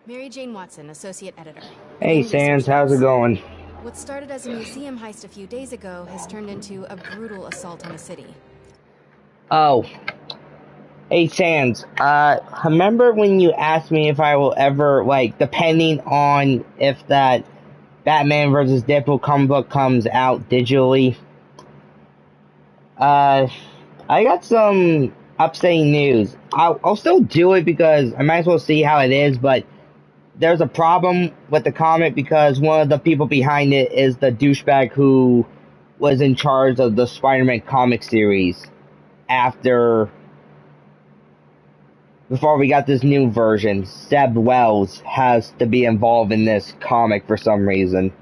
Mary Jane Watson, Associate Editor. Hey, Begin research Sans, how's it notes. going? What started as a museum heist a few days ago has turned into a brutal assault on the city. Oh. Hey, Sans, remember when you asked me if I will ever, like, depending on if that Batman vs. Deadpool comic book comes out digitally? I got some upsetting news. I'll still do it because I might as well see how it is, but there's a problem with the comic because one of the people behind it is the douchebag who was in charge of the Spider-Man comic series before we got this new version. Zeb Wells has to be involved in this comic for some reason.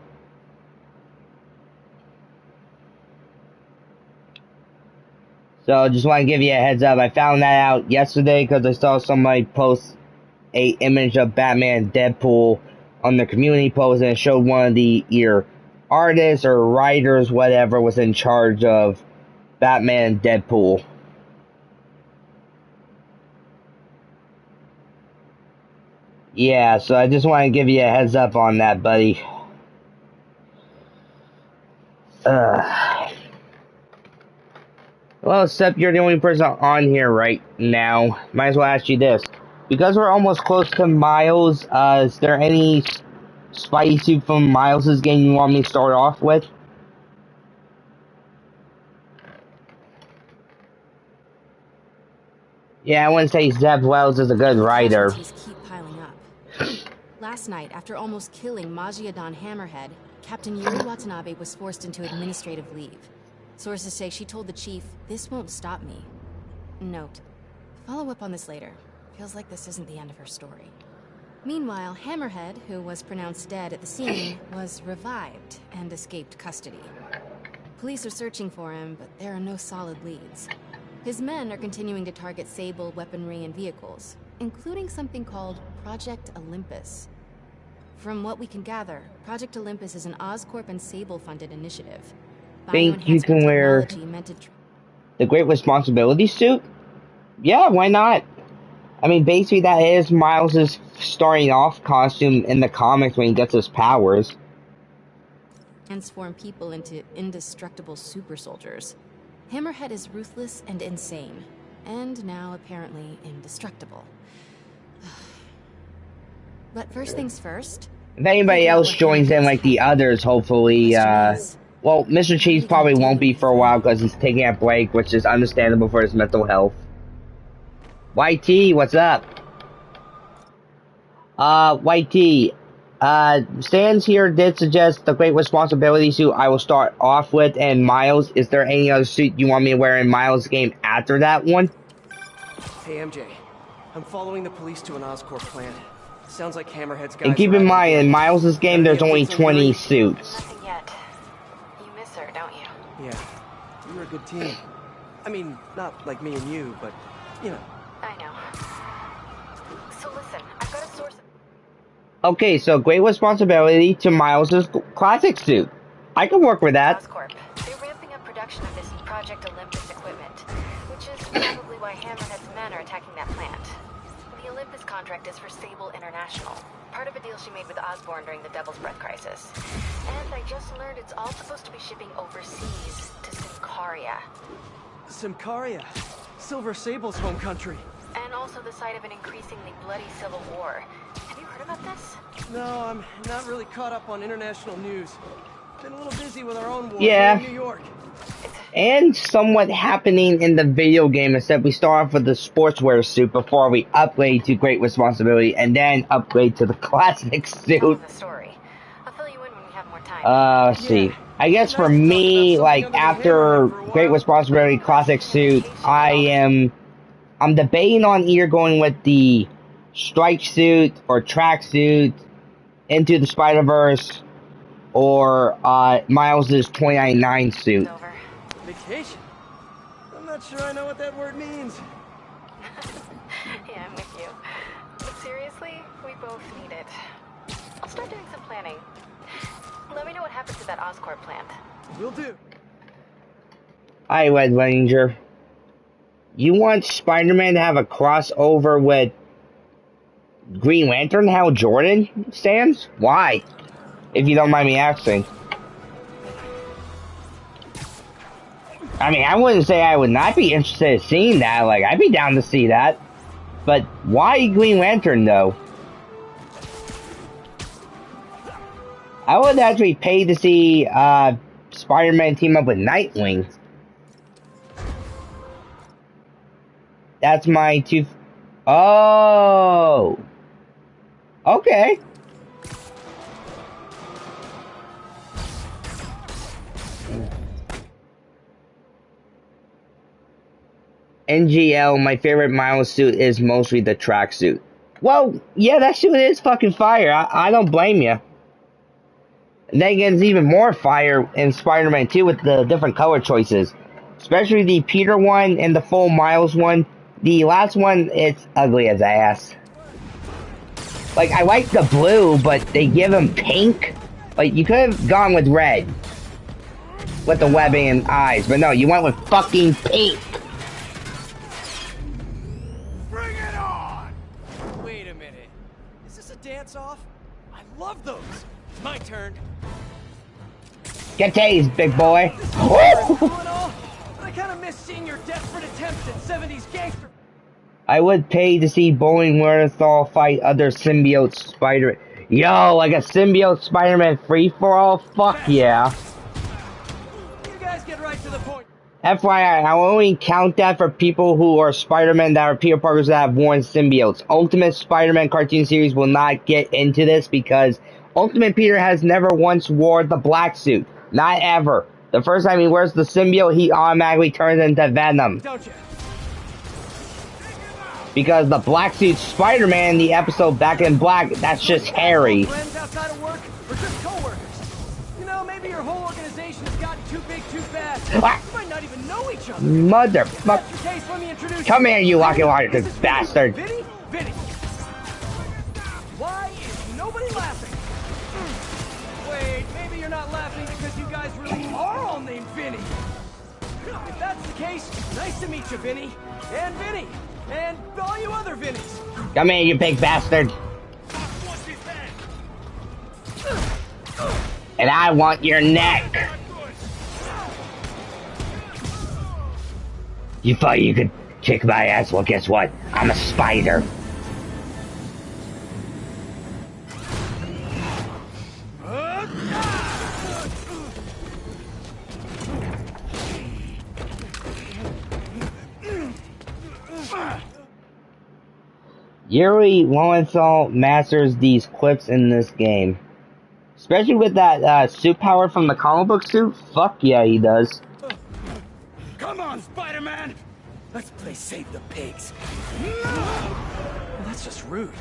So just want to give you a heads up. I found that out yesterday because I saw somebody post a image of Batman Deadpool on the community post, and it showed one of the either artists or writers, whatever, was in charge of Batman Deadpool. Yeah, so I just want to give you a heads up on that, buddy. Well, except you're the only person on here right now. Might as well ask you this. Because we're almost close to Miles, is there any Spidey suit from Miles' game you want me to start off with? Yeah, I wouldn't say Zeb Wells is a good writer. Casualties keep piling up. Last night, after almost killing Majidon Hammerhead, Captain Yuri Watanabe was forced into administrative leave. Sources say she told the chief, "This won't stop me." Note, follow up on this later. Feels like this isn't the end of her story. Meanwhile, Hammerhead, who was pronounced dead at the scene, was revived and escaped custody. Police are searching for him, but there are no solid leads. His men are continuing to target Sable weaponry and vehicles, including something called Project Olympus. From what we can gather, Project Olympus is an Oscorp and Sable-funded initiative. Think you can wear the Great Responsibility suit? Yeah, why not? I mean, basically that is Miles' starting off costume in the comics when he gets his powers. Transform people into indestructible super soldiers. Hammerhead is ruthless and insane, and now apparently indestructible. But first things first. If anybody else joins in like the others, hopefully, well, Mr. Cheese probably won't be for a while because he's taking a break, which is understandable for his mental health. YT, what's up? YT, Sans here did suggest the Great Responsibility suit I will start off with, and Miles, is there any other suit you want me to wear in Miles' game after that one? Hey MJ, I'm following the police to an Oscorp plant. Sounds like Hammerhead's guys. And keep in mind, in Miles' game, there's only 20 suits. Nothing yet. You miss her, don't you? Yeah, we were a good team. I mean, not like me and you, but, you know. I know. So listen, I've got a source. Okay, so Great Responsibility to Miles' classic suit. I can work with that. Oscorp. They're ramping up production of this Project Olympus equipment, which is probably why Hammerhead's men are attacking that plant. The Olympus contract is for Sable International, part of a deal she made with Osborn during the Devil's Breath crisis. And I just learned it's all supposed to be shipping overseas to Symkaria. Symkaria? Silver Sable's home country. And also the site of an increasingly bloody civil war. Have you heard about this? No, I'm not really caught up on international news. Been a little busy with our own war in New York. And somewhat happening in the video game, except we start off with the sportswear suit before we upgrade to Great Responsibility, and then upgrade to the classic suit. The story. I'll fill you in when we have more time. Let's see. I guess for me, like, after Great Responsibility classic suit, I'm debating on either going with the strike suit or track suit, Into the Spider-Verse, or Miles' 2099 suit. Vacation? I'm not sure I know what that word means. Yeah, I'm with you. But seriously, we both need it. I'll start doing some planning. Let me know what happens to that Oscorp plant. Will do. Hi, Red Ranger. You want Spider-Man to have a crossover with Green Lantern Hal Jordan stands? Why? If you don't mind me asking. I mean, I wouldn't say I would not be interested in seeing that. Like, I'd be down to see that. But why Green Lantern, though? I would actually pay to see Spider-Man team up with Nightwing. That's my two... Oh! Okay. NGL, my favorite Miles suit is mostly the tracksuit. Well, yeah, that suit is fucking fire. I don't blame you. Then again, it's even more fire in Spider-Man 2 with the different color choices. Especially the Peter one and the full Miles one. The last one, it's ugly as ass. Like, I like the blue, but they give him pink. Like, you could have gone with red. With the webbing and eyes. But no, you went with fucking pink. Bring it on! Wait a minute. Is this a dance-off? I love those. It's my turn. Get tased, big boy. I kind of miss seeing your desperate attempts at 70s gangster. I would pay to see Boeing Werthal fight other symbiote Spider. Yo, like a symbiote Spider-Man free-for-all? Fuck yeah. You guys get right to the point. FYI, I will only count that for people who are Spider-Man that are Peter Parkers that have worn symbiotes. Ultimate Spider-Man cartoon series will not get into this because Ultimate Peter has never once wore the black suit. Not ever. The first time he wears the symbiote, he automatically turns into Venom. Don't you? Because the black suit Spider-Man, the episode Back in Black, that's just Harry. Friends outside of work or just co-workers? You know, maybe your whole organization has gotten too big too fast. You might not even know each other. Motherfucker. Come here, you Locky Locker bastard. Vinny? Vinny. Why is nobody laughing? Wait, maybe you're not laughing because you guys really are all named Vinny. If that's the case, nice to meet you, Vinny. And Vinny. And all you other Vinnies. Come here, you big bastard. And I want your neck. You thought you could kick my ass? Well, guess what? I'm a spider. Yuri Lowenthal masters these clips in this game. Especially with that suit power from the comic book suit. Fuck yeah, he does. Come on, Spider-Man! Let's play Save the Pigs. Well, that's just rude.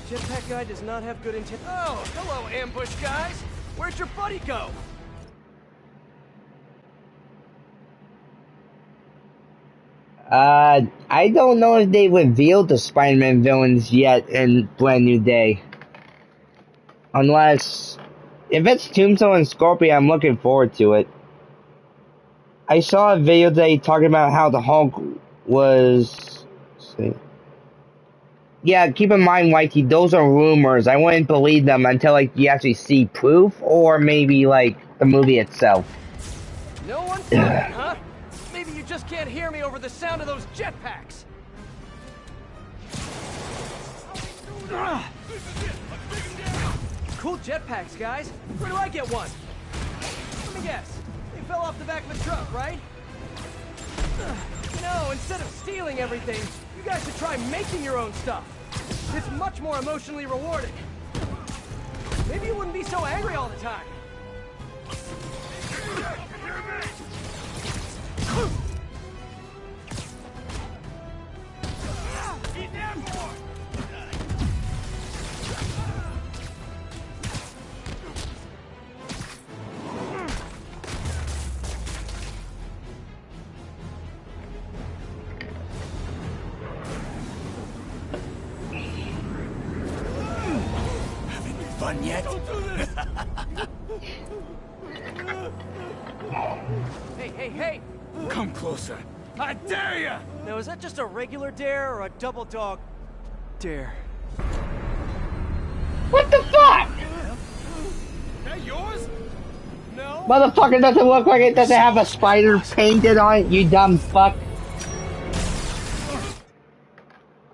Jetpack guy does not have good intent. Oh, hello, ambush guys. Where'd your buddy go? I don't know if they revealed the Spider-Man villains yet in Brand New Day. Unless... if it's Tombstone and Scorpion, I'm looking forward to it. I saw a video today talking about how the Hulk was... let's see. Yeah, keep in mind, Whitey, those are rumors. I wouldn't believe them until, like, you actually see proof, or maybe, like, the movie itself. No one said, huh? Maybe you just can't hear me over the sound of those jetpacks. Cool jetpacks, guys. Where do I get one? Let me guess. They fell off the back of a truck, right? You know, instead of stealing everything, you guys should try making your own stuff. It's much more emotionally rewarding. Maybe you wouldn't be so angry all the time. Having fun yet? Hey, hey, hey! Come closer. I dare ya! Now, is that just a regular dare or a double dog dare? What the fuck? That yours? No? Motherfucker doesn't look like it doesn't have a spider painted on it, you dumb fuck.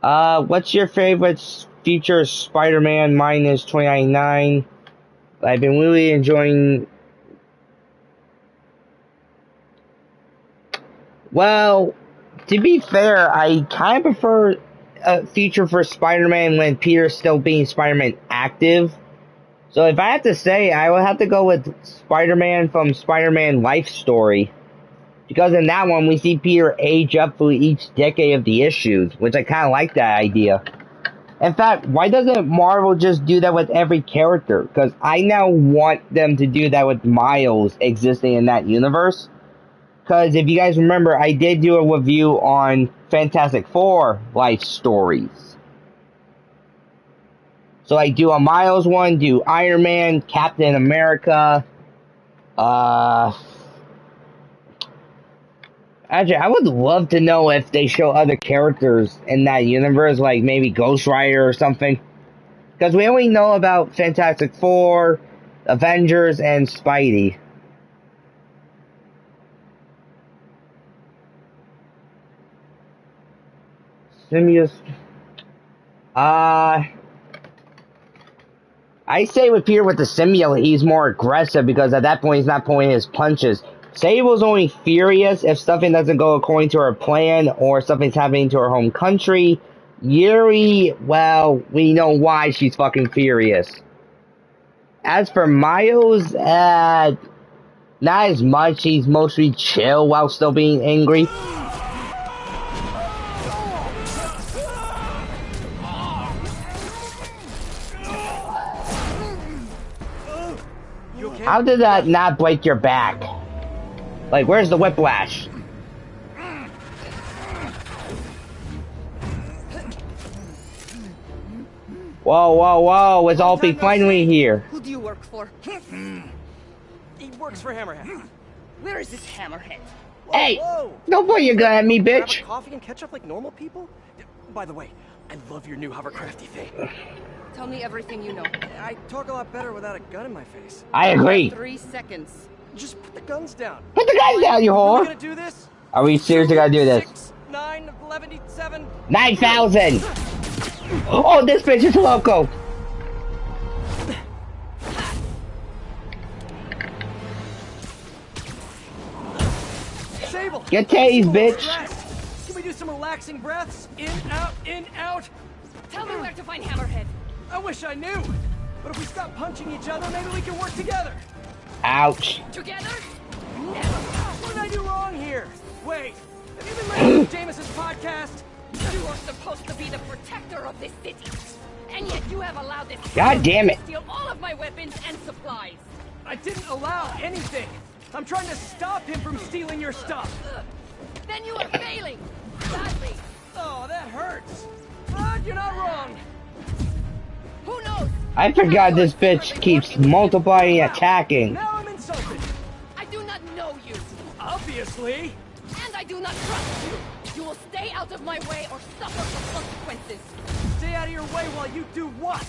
What's your favorite feature Spider-Man? Mine is 2099. I've been really enjoying... Well, to be fair, I kind of prefer a feature for Spider-Man when Peter's still being Spider-Man active. So if I have to say, I would have to go with Spider-Man from Spider-Man Life Story. Because in that one, we see Peter age up through each decade of the issues, which I kind of like that idea. In fact, why doesn't Marvel just do that with every character? Because I now want them to do that with Miles existing in that universe. Because if you guys remember, I did do a review on Fantastic Four Life Stories. So I do a Miles one, do Iron Man, Captain America, Actually, I would love to know if they show other characters in that universe, like maybe Ghost Rider or something. Because we only know about Fantastic Four, Avengers, and Spidey. Simius. I say with Peter with the symbiote, he's more aggressive because at that point he's not pulling his punches. Sable's only furious if something doesn't go according to her plan or something's happening to her home country. Yuri, well, we know why she's fucking furious. As for Miles, not as much. He's mostly chill while still being angry. You okay? How did that not break your back? Like, where's the whiplash? Whoa, whoa, whoa, it's all be finally here. Who do you work for? He works for Hammerhead. Where is this hammerhead? Whoa, Hey, whoa. don't point your gun at me, Grab bitch. a coffee and catch up like normal people? By the way, I love your new hovercrafty thing. Tell me everything you know. I talk a lot better without a gun in my face. I agree. 3 seconds. Just put the guns down. Put the guns down, you Are we whore. gonna do this? Are we seriously gonna do this? 6, 9, 11, 7. 9,000. Oh, this bitch is loco. Sable! Get tased, I'm a little bitch. stressed. Can we do some relaxing breaths? In, out, in, out. Tell me where to find Hammerhead. I wish I knew. But if we stop punching each other, maybe we can work together. Ouch. Together? Never. What did I do wrong here? Wait, have you been listening to Jameson's podcast? You are supposed to be the protector of this city. And yet you have allowed this God damn it. to steal all of my weapons and supplies. I didn't allow anything. I'm trying to stop him from stealing your stuff. Then you are failing. Badly. Oh, that hurts. But you're not wrong. Who knows? I forgot this bitch keeps multiplying and attacking. Now I'm insulted. I do not know you. Obviously. And I do not trust you. You will stay out of my way or suffer the consequences. Stay out of your way while you do what?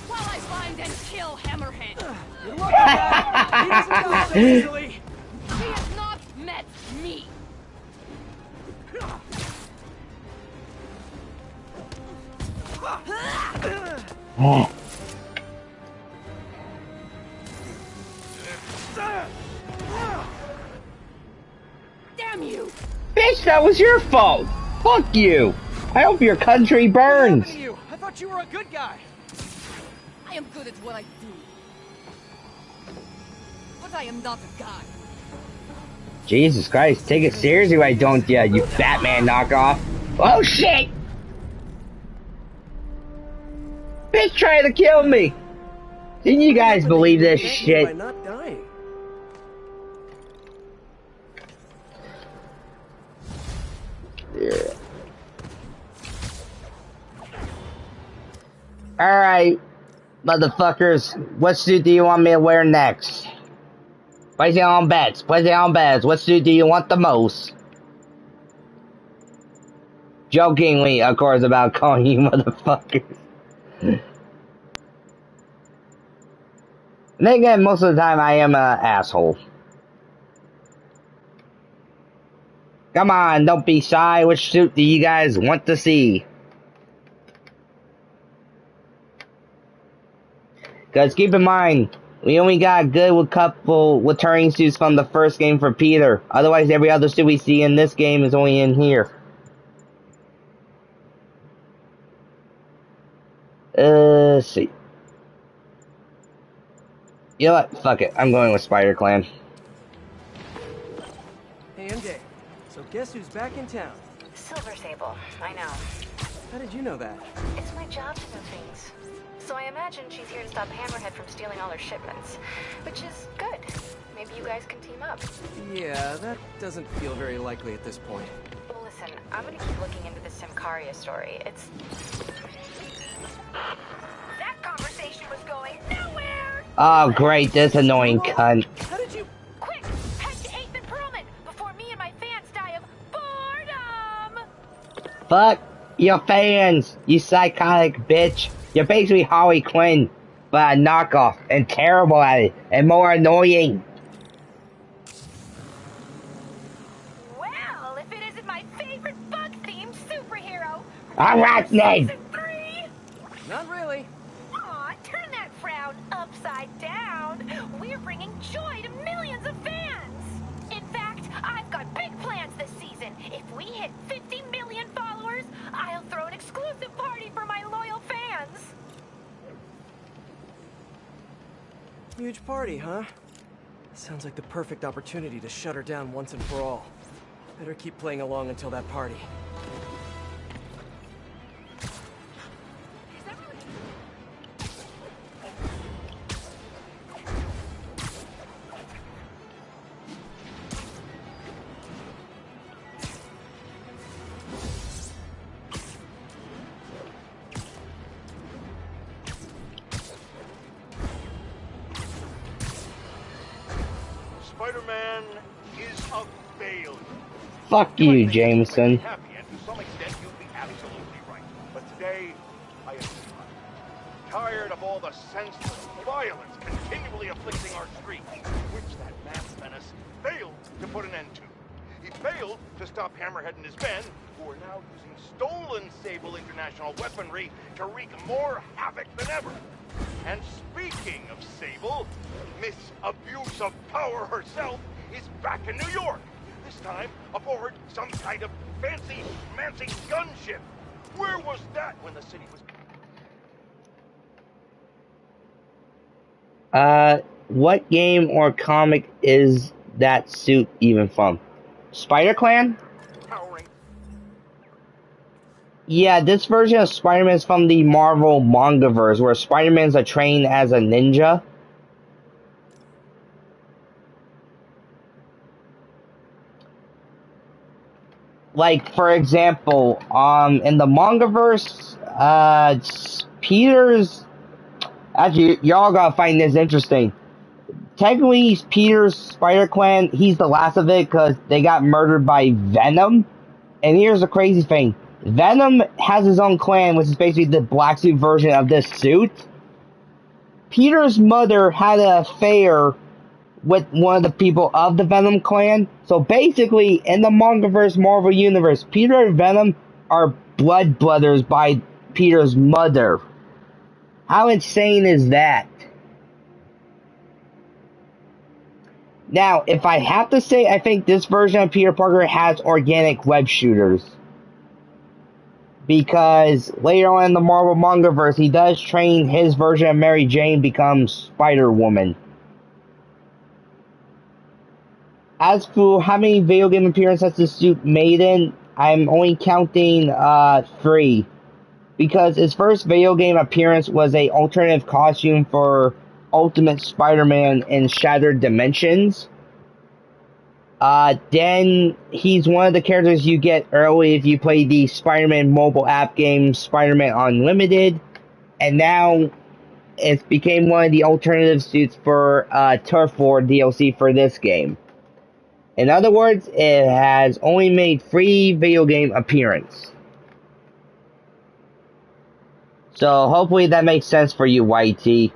While I find and kill Hammerhead. You're lucky, guy. He doesn't die so easily. He has not met me. Oh. Damn you! Bitch, that was your fault. Fuck you. I hope your country What happened burns. to you? I thought you were a good guy. I am good at what I do. But I am not a guy. Jesus Christ, take it seriously, why don't ya, you Batman knockoff? Oh shit! Bitch trying to kill me! Didn't you guys believe this By shit? not dying. Alright, motherfuckers, what suit do you want me to wear next? Place it on bets, place it on bets. What suit do you want the most? Jokingly, of course, about calling you motherfuckers. And then again, most of the time I am an asshole. Come on, don't be shy. Which suit do you guys want to see? Because keep in mind, we only got a good couple returning suits from the first game for Peter. Otherwise, every other suit we see in this game is only in here. Let's see. You know what? Fuck it. I'm going with Spider Clan. Hey, MJ. So guess who's back in town? Silver Sable, I know. How did you know that? It's my job to know things. So I imagine she's here to stop Hammerhead from stealing all her shipments. Which is good. Maybe you guys can team up. Yeah, that doesn't feel very likely at this point. Well, listen, I'm gonna keep looking into the Symkaria story. It's... That conversation was going nowhere! Oh, great. This annoying cunt. How did you... Quick! Head to 8th and Perlman before me and my fans die of boredom! Fuck your fans, you psychotic bitch. You're basically Harley Quinn, but a knockoff, and terrible at it, and more annoying. Well, if it isn't my favorite bug-themed superhero... Arachnid! Season 3! Not really. Aw, turn that frown upside down. We're bringing joy to millions of fans. In fact, I've got big plans this season. If we hit 50 million followers, I'll throw an exclusive party for my loyal fans. Huge party, huh? Sounds like the perfect opportunity to shut her down once and for all. Better keep playing along until that party. Spider-Man is a failure. Fuck you, Jameson. Happy, and to some extent, you'd be absolutely right. But today, I am tired of all the senseless violence continually afflicting our streets, which that mass menace failed to put an end to. He failed to stop Hammerhead and his men, who are now using stolen Sable International weaponry to wreak more havoc than ever. And speaking of Sable, Miss Abuse of Power herself is back in New York. This time aboard some kind of fancy-schmancy gunship. Where was that when the city was... What game or comic is that suit even from? Spider Clan? powering? Yeah, this version of Spider-Man is from the Marvel Mangaverse, where Spider-Man's trained as a ninja. Like, for example, in the Mangaverse, Peter's... Actually, y'all gotta find this interesting. Technically, Peter's Spider Clan, he's the last of it because they got murdered by Venom. And here's the crazy thing. Venom has his own clan, which is basically the black suit version of this suit. Peter's mother had an affair with one of the people of the Venom clan. So basically, in the Mangaverse Marvel Universe, Peter and Venom are blood brothers by Peter's mother. How insane is that? Now, if I have to say, I think this version of Peter Parker has organic web shooters. Because later on in the Marvel Mangaverse, he does train his version of Mary Jane becomes Spider-Woman. As for how many video game appearances this suit made in, I'm only counting 3. Because his first video game appearance was a alternative costume for Ultimate Spider-Man in Shattered Dimensions. Then he's one of the characters you get early if you play the Spider-Man mobile app game Spider-Man Unlimited. And now it became one of the alternative suits for Turf War DLC for this game. In other words, it has only made 3 video game appearances. So hopefully that makes sense for you, YT.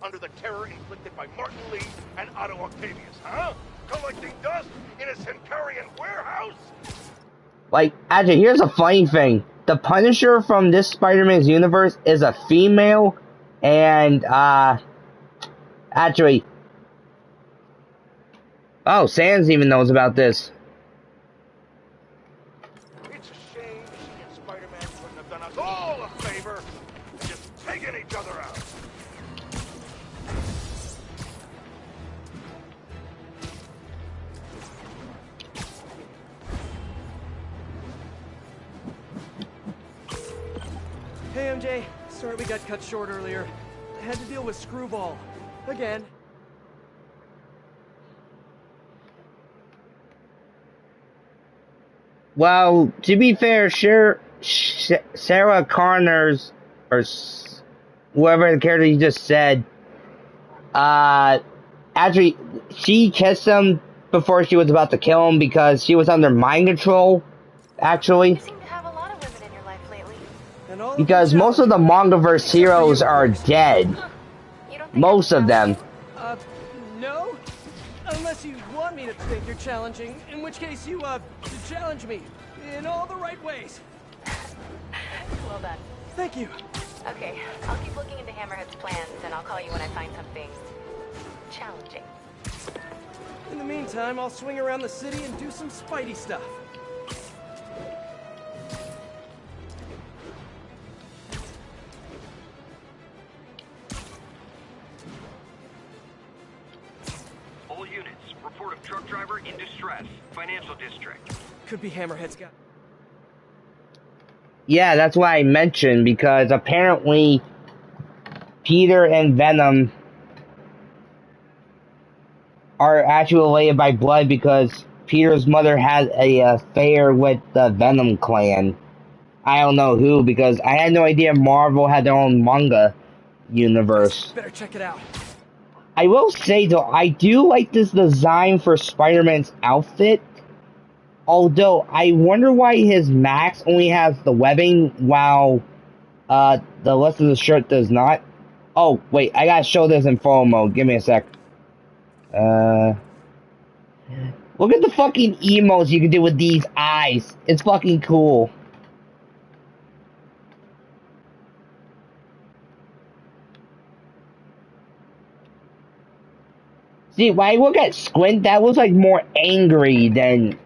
Under the terror inflicted by Martin Lee and Otto Octavius, huh? Collecting dust in a Centurion warehouse? Like, actually, here's a funny thing. The Punisher from this Spider-Man's universe is a female, and, actually... Oh, Sans even knows about this. It's a shame she and Spider-Man couldn't have done us all a favor and just taken each other out. Hey, MJ. Sorry we got cut short earlier. I had to deal with Screwball. Again. Well, to be fair, Sarah Connor's, or whoever the character you just said, actually, she kissed him before she was about to kill him because she was under mind control, actually. You seem to have a lot of women in your life lately. And all Because them most of the Mangaverse heroes are dead. You don't think Most I'm of them. No? Unless you want me to think you're challenging, in which case you, challenge me. In all the right ways. Well done. Thank you. Okay, I'll keep looking into Hammerhead's plans, and I'll call you when I find something challenging. In the meantime, I'll swing around the city and do some Spidey stuff. All units, report of truck driver in distress. Financial district. Could be Hammerhead's guy. Yeah, that's why I mentioned, because apparently Peter and Venom are actually related by blood because Peter's mother had a affair with the Venom clan. I don't know who, because I had no idea Marvel had their own manga universe. Better check it out. I will say, though, I do like this design for Spider-Man's outfit. Although, I wonder why his mask only has the webbing, while the rest of the shirt does not. Oh, wait, I gotta show this in photo mode. Give me a sec. Look at the fucking emotes you can do with these eyes. It's fucking cool. See, when I look at Squint, that was like more angry than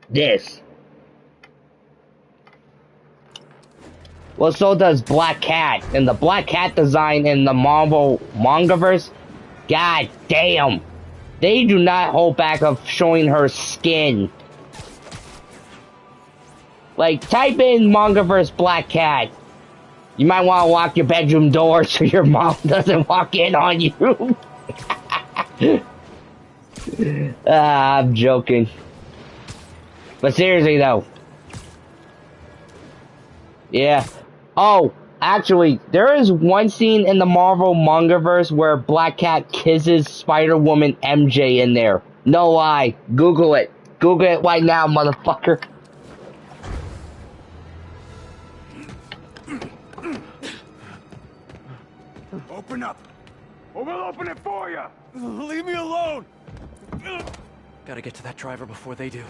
this. Well, so does Black Cat. And the Black Cat design in the Marvel Mangaverse, god damn. They do not hold back of showing her skin. Like, type in Mangaverse Black Cat. You might want to lock your bedroom door so your mom doesn't walk in on you. I'm joking. But seriously though. Yeah. Oh, actually, there is one scene in the Marvel Mangaverse where Black Cat kisses Spider-Woman MJ in there. No lie. Google it. Google it right now, motherfucker. Open up, or we'll open it for you. Leave me alone! Gotta get to that driver before they do.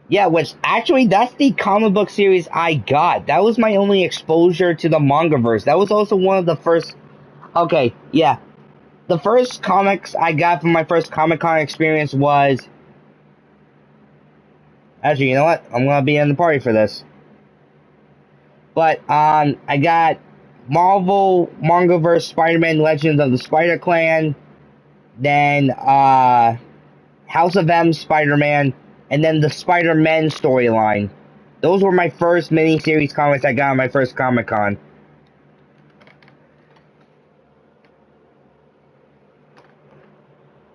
Yeah, which, actually, that's the comic book series I got. That was my only exposure to the Mangaverse. That was also one of the first... Okay, yeah. The first comics I got from my first Comic-Con experience was... Actually, you know what? I'm gonna be in the party for this. But, I got Marvel Mangaverse Spider-Man Legends of the Spider-Clan, then, House of M Spider-Man, and then the Spider-Man storyline. Those were my first miniseries comics I got on my first Comic-Con.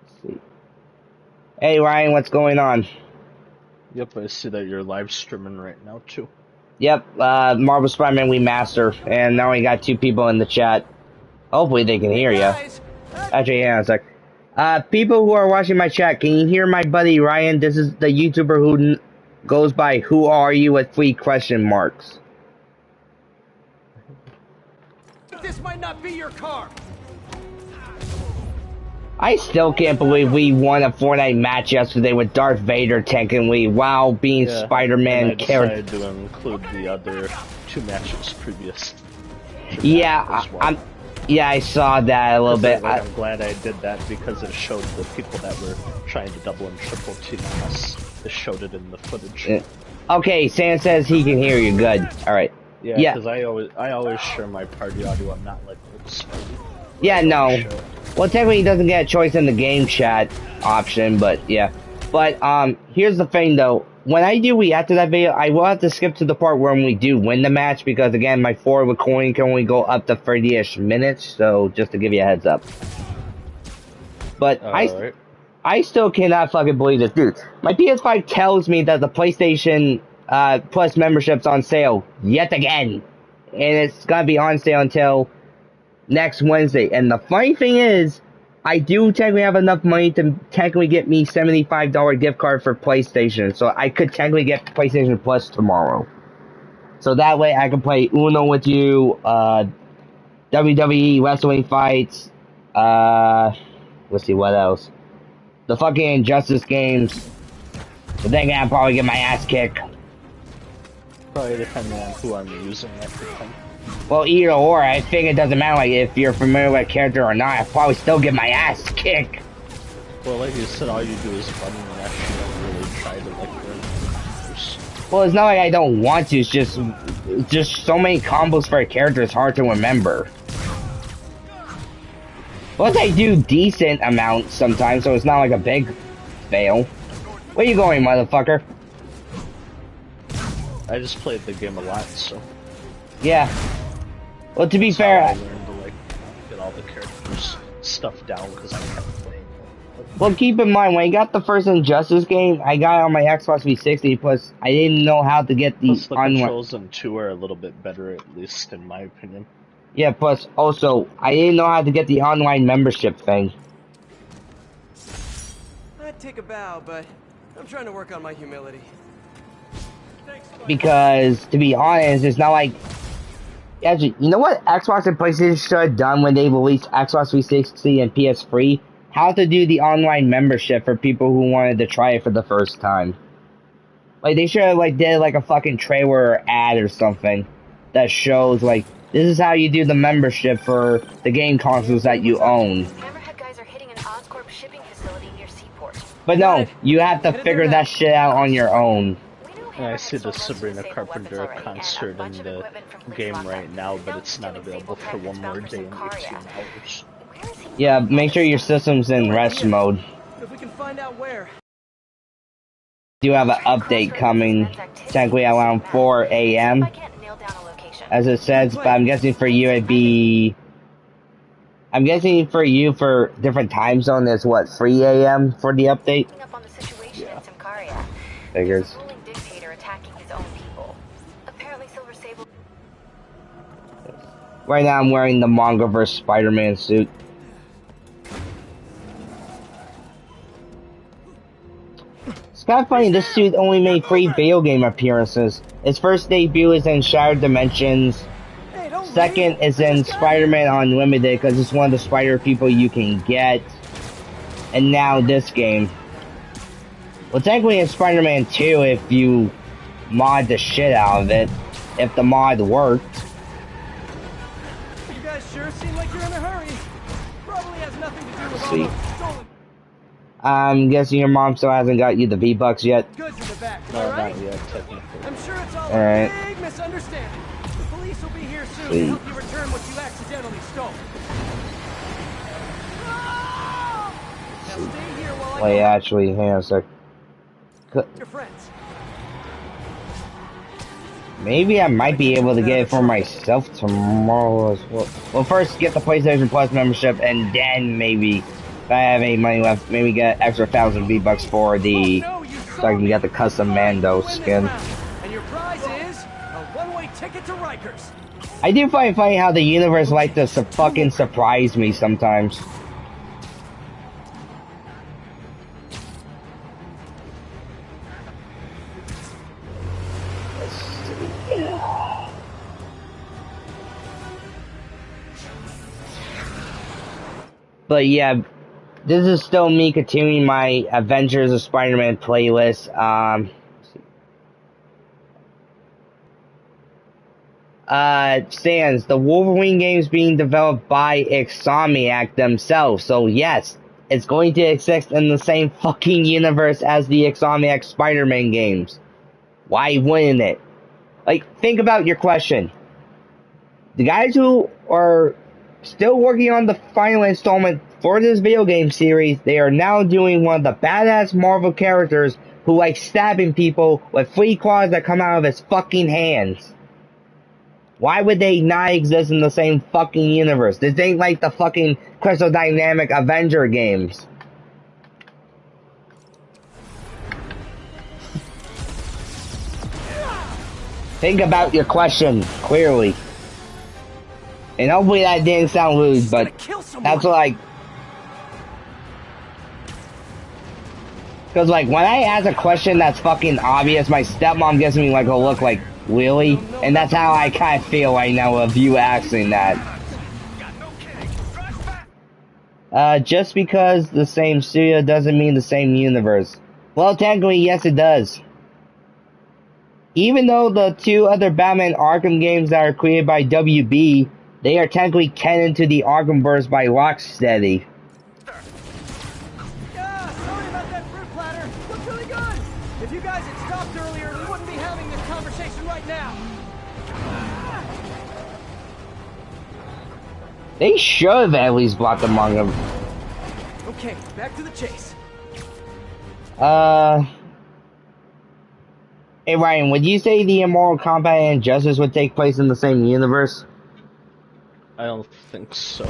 Let's see. Hey Ryan, what's going on? Yep, I see that you're live streaming right now too. Yep, Marvel Spider-Man Remaster, and now we got 2 people in the chat. Hopefully they can hear you. Guys, Actually, hang on a sec. People who are watching my chat, can you hear my buddy Ryan? This is the YouTuber goes by "Who are you?" with 3 question marks. This might not be your car. I still can't believe we won a Fortnite match yesterday with Darth Vader technically while being Yeah, Spider-Man and I character. decided to include the other 2 matches previous. Yeah, Well. yeah, I saw that a little bit. I'm glad I did that because it showed the people that were trying to double and triple team us. It showed it in the footage. Okay, Sam says he can hear you. Good. All right. Yeah, because I always share my party audio. I'm not like this. Yeah, no. Well, technically, he doesn't get a choice in the game chat option, but yeah. But here's the thing though. When I do react to that video, I will have to skip to the part where we do win the match because again, my forward recording can only go up to 30-ish minutes. So just to give you a heads up. But I still cannot fucking believe this, dude. My PS5 tells me that the PlayStation Plus membership's on sale yet again, and it's gonna be on sale until next Wednesday. And the funny thing is, I do technically have enough money to technically get me $75 gift card for PlayStation, so I could technically get PlayStation Plus tomorrow. So that way I can play Uno with you, WWE wrestling fights, let's see what else. The fucking Injustice games. But then I'll probably get my ass kicked. Probably depending on who I'm using at the time. Well, either or, I think it doesn't matter, like, if you're familiar with a character or not, I'll probably still get my ass kicked. Well, like you said, all you do is button mash, you don't really try to, like, learn combos. Well, it's not like I don't want to, it's just so many combos for a character, it's hard to remember. Plus, I do decent amounts sometimes, so it's not like a big fail. Where you going, motherfucker? I just played the game a lot, so... Yeah. Well, to be fair, I learned to like get all the characters stuff down because I kept playing. Well, keep in mind when I got the first Injustice game, I got it on my Xbox 360. Plus, I didn't know how to get the plus the controls in 2 are a little bit better, at least in my opinion. Yeah. Plus, also, I didn't know how to get the online membership thing. I'd take a bow, but I'm trying to work on my humility. Because, to be honest, it's not like... Actually, you know what Xbox and PlayStation should have done when they released Xbox 360 and PS3? How to do the online membership for people who wanted to try it for the first time. Like, they should have, like, did, like, a fucking trailer or ad or something that shows, like, this is how you do the membership for the game consoles that you own. Hammerhead guys are hitting an Oscorp shipping facility near Seaport. But no, you have to figure that shit out on your own. I see the Sabrina Carpenter concert in the game right now, but it's not available for one more day in 18 hours. Yeah, make sure your system's in rest mode. If we can find out where. Do have an update coming, technically around 4 a.m. as it says, but I'm guessing for you it'd be... I'm guessing for you for different time zone is what, 3 a.m. for the update? Yeah. Figures. Right now I'm wearing the manga vs. Spider-Man suit. It's kind of funny, this suit only made 3 video game appearances. Its first debut is in Shattered Dimensions. Second is in Spider-Man Unlimited, because it's one of the spider people you can get. And now this game. Well, technically in Spider-Man 2 if you mod the shit out of it. If the mod worked. You guys sure seem like you're in a hurry. Probably has nothing to do with See. all those stolen I'm guessing your mom still hasn't got you the V-Bucks yet? goods in the back, am No, I right? not yet, technically. I'm sure it's all Alright. a big misunderstanding. The police will be here soon See. to help you return what you accidentally stole. Now stay here while I Wait, go actually, hang on a sec. with your friends. Maybe I might be able to get it for myself tomorrow as well. Well, first get the PlayStation Plus membership, and then maybe, if I have any money left, maybe get extra 1,000 V-Bucks for the, so I can get the custom Mando skin. And your prize is a one-way ticket to Rikers. I do find it funny how the universe likes to fucking surprise me sometimes. But yeah, this is still me continuing my Adventures of Spider-Man playlist. Sans, the Wolverine games being developed by Insomniac themselves. So yes, it's going to exist in the same fucking universe as the Insomniac Spider-Man games. Why wouldn't it? Like, think about your question. The guys who are still working on the final installment for this video game series, they are now doing one of the badass Marvel characters who likes stabbing people with 3 claws that come out of his fucking hands. Why would they not exist in the same fucking universe? This ain't like the fucking Crystal Dynamic Avenger games. Think about your question clearly. And hopefully that didn't sound rude, but that's like... Because, like, when I ask a question that's fucking obvious, my stepmom gives me, like, a look like, really? And that's how I kind of feel right now of you asking that. Just because the same studio doesn't mean the same universe. Well, technically, yes, it does. Even though the 2 other Batman Arkham games that are created by WB, they are technically canon to the Arkhamverse by Rocksteady. Yeah, sorry about that fruit platter. Looks really good. If you guys had stopped earlier, we wouldn't be having this conversation right now. They should have at least blocked the manga. Okay, back to the chase. Hey Ryan, would you say the Immortal Kombat and Injustice would take place in the same universe? I don't think so.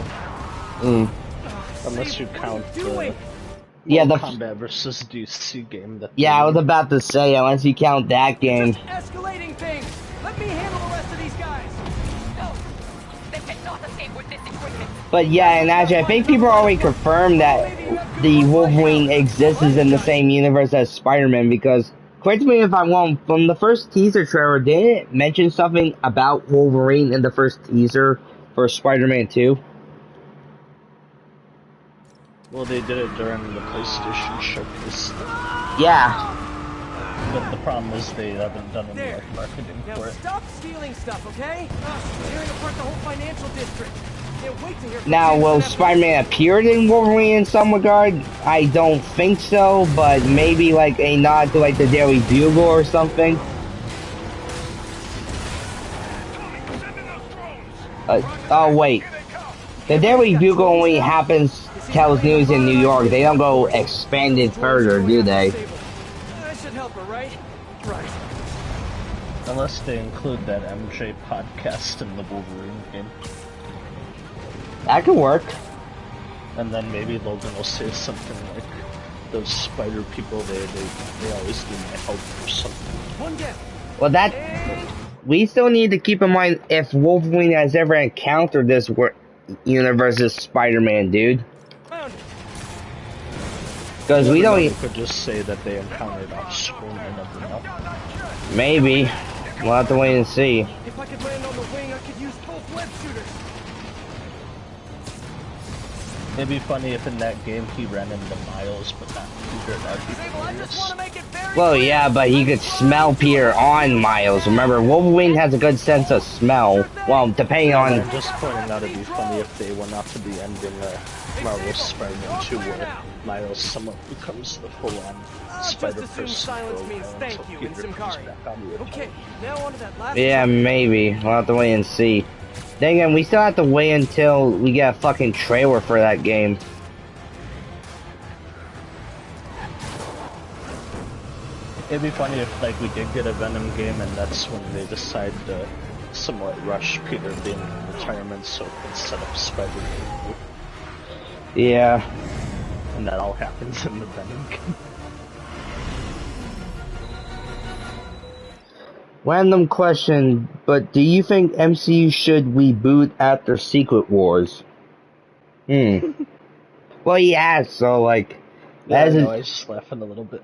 Unless you count the Kombat vs. DC game. That I was about to say, unless you count that game. Just escalating things. Let me handle the rest of these guys. No, they cannot escape with this equipment. But yeah, and actually, I think people already confirmed that the Wolverine exists in the same universe as Spider-Man, because, correct me if I'm wrong, from the first teaser trailer, didn't it mention something about Wolverine in the first teaser for Spider-Man 2? Well, they did it during the PlayStation showcase. Yeah. But the problem is they haven't done any marketing for it. Stop stealing stuff, okay? Tearing apart the whole financial district. Can't wait to hear from Now, will Spider-Man appear in Wolverine in some regard? I don't think so, but maybe like a nod to like the Daily Bugle or something. Oh wait, the Daily Bugle only tells news in New York. They don't go expanded further, do they? That should help her, right? Right. Unless they include that MJ podcast in the Wolverine game. That could work. And then maybe Logan will say something like, those spider people, they always need my help or something. One down. Well, that... We still need to keep in mind if Wolverine has ever encountered this universe's Spider-Man, dude. Because we don't... You could just say that they encountered off-screen, you never know. Maybe. We'll have to wait and see. If I could land on the wing, I could use both web shooters. It'd be funny if in that game he ran into Miles, but not Peter. That'd be hilarious. Well, yeah, but he could smell Peter on Miles. Remember, Wolverine has a good sense of smell. Well, depending on... I'm just pointing out it'd be funny if they went out to the ending Marvel's Spider-Man 2 where Miles somewhat becomes the full-on Spider-Person until Peter comes back on the Okay, now on to that last Yeah, maybe. We'll have to wait and see. Then again, we still have to wait until we get a fucking trailer for that game. It'd be funny if, like, we did get a Venom game and that's when they decide to somewhat rush Peter being in retirement so it can set up Spider-Man. Yeah. And that all happens in the Venom game. Random question, but do you think MCU should reboot after Secret Wars? Well, he has, so, like... Yeah, I know, I was just laughing a little bit.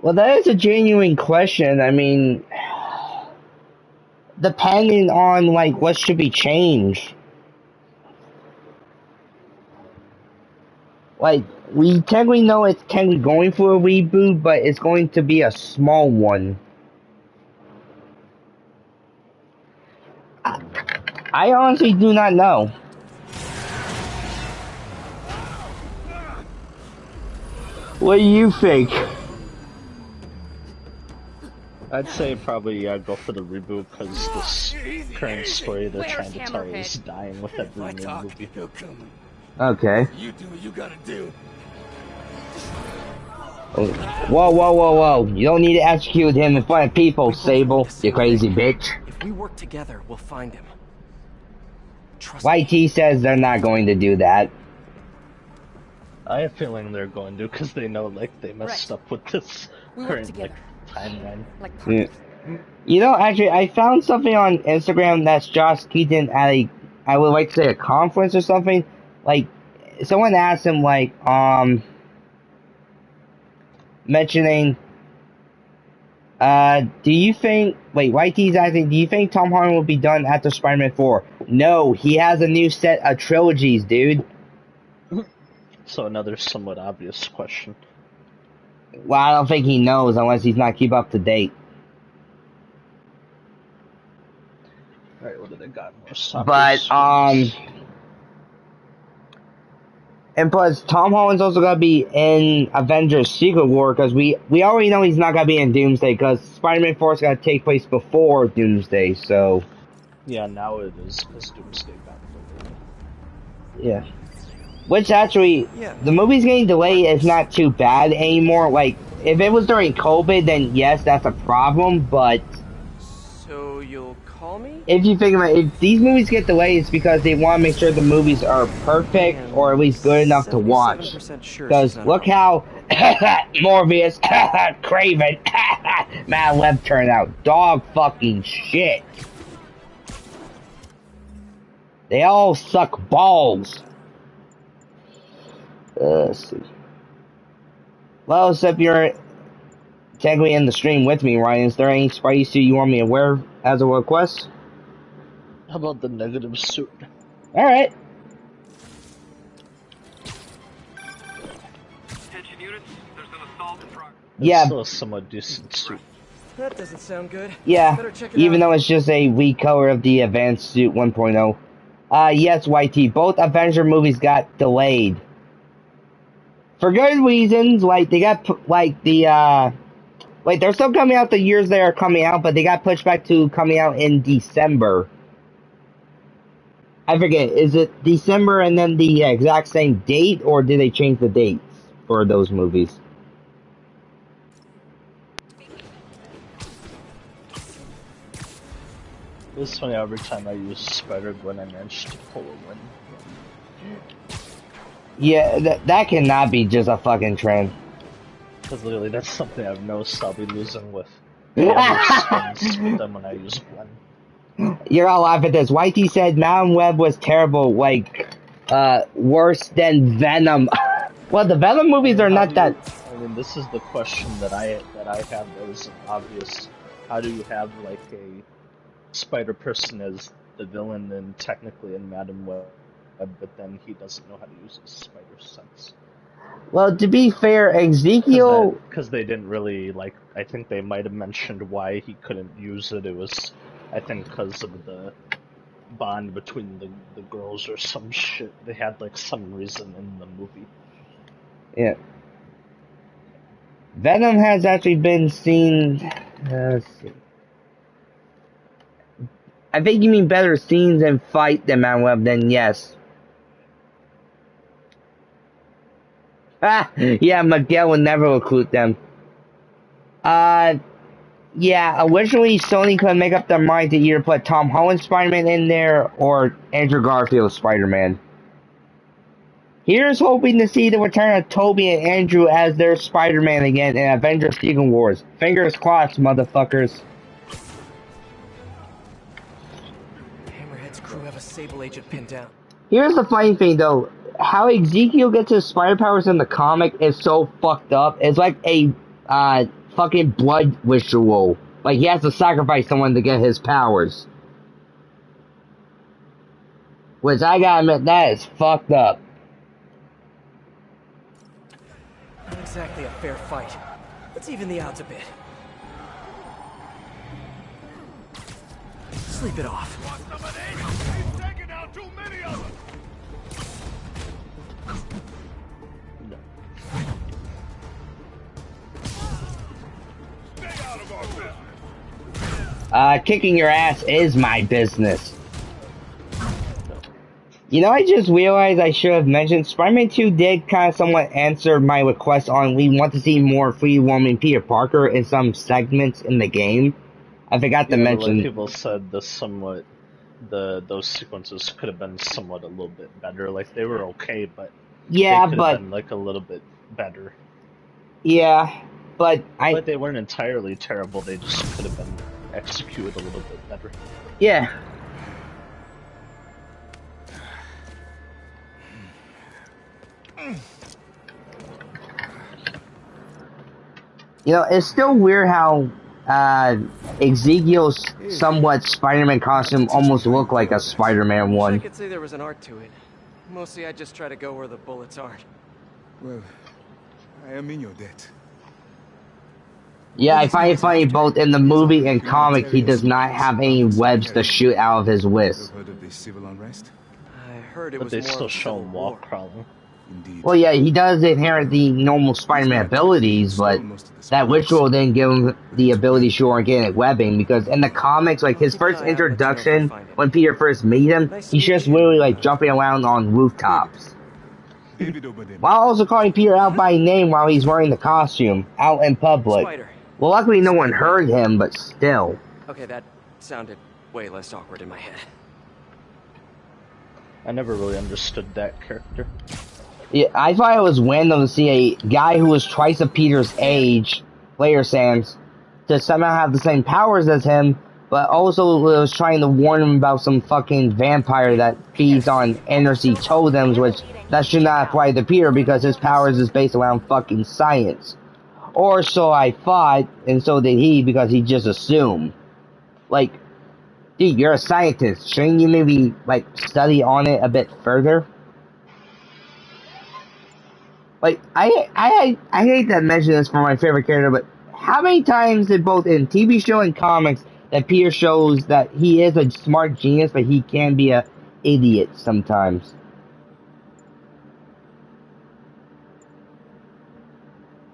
Well, that is a genuine question. I mean... Depending on, like, what should be changed. like, we technically know it's technically going for a reboot, but it's going to be a small one. I honestly do not know. What do you think? I'd say probably go for the reboot because this current story they're trying to tell is dying with every new movie. Okay. You do what you gotta do. Whoa, whoa, whoa, whoa. You don't need to execute him in front of people, Sable, you crazy bitch. If we work together, we'll find him. Trust YT me. says they're not going to do that. I have a feeling they're going to because they know like they messed up with this current like timeline. Yeah. You know, actually, I found something on Instagram that's Josh Keaton at a, I would like to say a conference or something. Like, someone asked him, like, mentioning, do you think, wait, YT's asking, do you think Tom Holland will be done after Spider-Man 4? No, he has a new set of trilogies, dude. So another somewhat obvious question. Well, I don't think he knows unless he's not keep up to date. Alright, what do they got? But, and plus, Tom Holland's also gonna be in Avengers Secret War, because we already know he's not gonna be in Doomsday, because Spider-Man 4 is gonna take place before Doomsday, so... Yeah, now it is, because Doomsday got delayed. Yeah. Which actually, the movie's getting delayed is not too bad anymore. Like, if it was during COVID, then yes, that's a problem, but... So you'll call me? If you think about it, if these movies get delayed, it's because they want to make sure the movies are perfect, or at least good enough to watch. Because look how Morbius, Craven, Matt Webb turned out. Dog fucking shit. They all suck balls. Let's see. Well, except you're technically in the stream with me, Ryan. Is there any Spidey suit you want me to wear as a request? How about the negative suit? Alright. Attention units, there's an assault in progress. Yeah. Still a somewhat decent suit. That doesn't sound good. Yeah. Better check it Even out. though it's just a recolor of the Advanced Suit 1.0. Yes, YT. Both Avenger movies got delayed. For good reasons, like, they got, like, the, like, they're still coming out the years they are coming out, but they got pushed back to coming out in December. I forget, is it December and then the exact same date, or did they change the dates for those movies? It's funny, every time I use Spider-Gwen, I manage to pull a win. Yeah, that cannot be just a fucking trend. Because literally, that's something I've noticed I'll be losing with. Than when I use Gwen. You're all laugh at this. YT said Mountain Web was terrible, like, worse than Venom. Well, the Venom movies are not that... I mean, this is the question that I have that is obvious. How do you have, like, a Spider-Person as the villain and technically in Madam Web, but then he doesn't know how to use his spider sense? Well, to be fair, Ezekiel... Because they didn't really, like, I think they might have mentioned why he couldn't use it. It was, I think, because of the bond between the girls or some shit. They had, like, some reason in the movie. Yeah. Venom has actually been seen... let's see. I think you mean better scenes and fight than Man Web, then yes. Yeah, Miguel would never recruit them. Yeah, originally Sony couldn't make up their mind to either put Tom Holland Spider-Man in there or Andrew Garfield Spider-Man. Here's hoping to see the return of Tobey and Andrew as their Spider-Man again in Avengers Secret Wars. Fingers crossed, motherfuckers. Hammerhead's crew have a Sable agent pinned down. Here's the funny thing, though. How Ezekiel gets his spider powers in the comic is so fucked up. It's like a fucking blood ritual. Like, he has to sacrifice someone to get his powers. Which, I gotta admit, that is fucked up. exactly a fair fight. Let's even the odds a bit. Sleep it off. Want some of this? He's taking out too many of them. Stay out of our business. Kicking your ass is my business. You know, I just realized I should have mentioned Spider-Man 2 did kind of somewhat answer my request on we want to see more free-roaming Peter Parker in some segments in the game. I forgot to mention. Like people said those sequences could have been somewhat a little bit better. Like they were okay, but yeah, they could but have been like a little bit better. Yeah, but But they weren't entirely terrible. They just could have been executed a little bit better. Yeah. You know, it's still weird how Ezekiel's somewhat Spider-Man costume almost looked like a Spider-Man I one. could say there was an art to it. Mostly I just try to go where the bullets aren't. Well, I am in your debt. Yeah, I find it funny both in the movie and comic he does not have any webs to shoot out of his wrist. Heard of the civil unrest? I heard it But was they more still of a show civil him war. wall crawling. Indeed. Well, yeah, he does inherit the normal Spider-Man abilities, but that ritual didn't give him the ability to shoot organic webbing, because in the comics, like, his first introduction, when Peter first meet him, he's just literally, like, jumping around on rooftops. David Obadema. While also calling Peter out by name while he's wearing the costume, out in public. Spider. Well, luckily no one heard him, but still. Okay, that sounded way less awkward in my head. I never really understood that character. Yeah, I thought it was random to see a guy who was twice of Peter's age, Player Sans, to somehow have the same powers as him, but also was trying to warn him about some fucking vampire that feeds on energy totems, which that should not apply to Peter because his powers is based around fucking science. Or so I thought, and so did he, because he just assumed. Like, dude, you're a scientist. Shouldn't you maybe, like, study on it a bit further? Like, I hate to mention this for my favorite character, but how many times did both in TV show and comics that Peter shows that he is a smart genius, but he can be a idiot sometimes?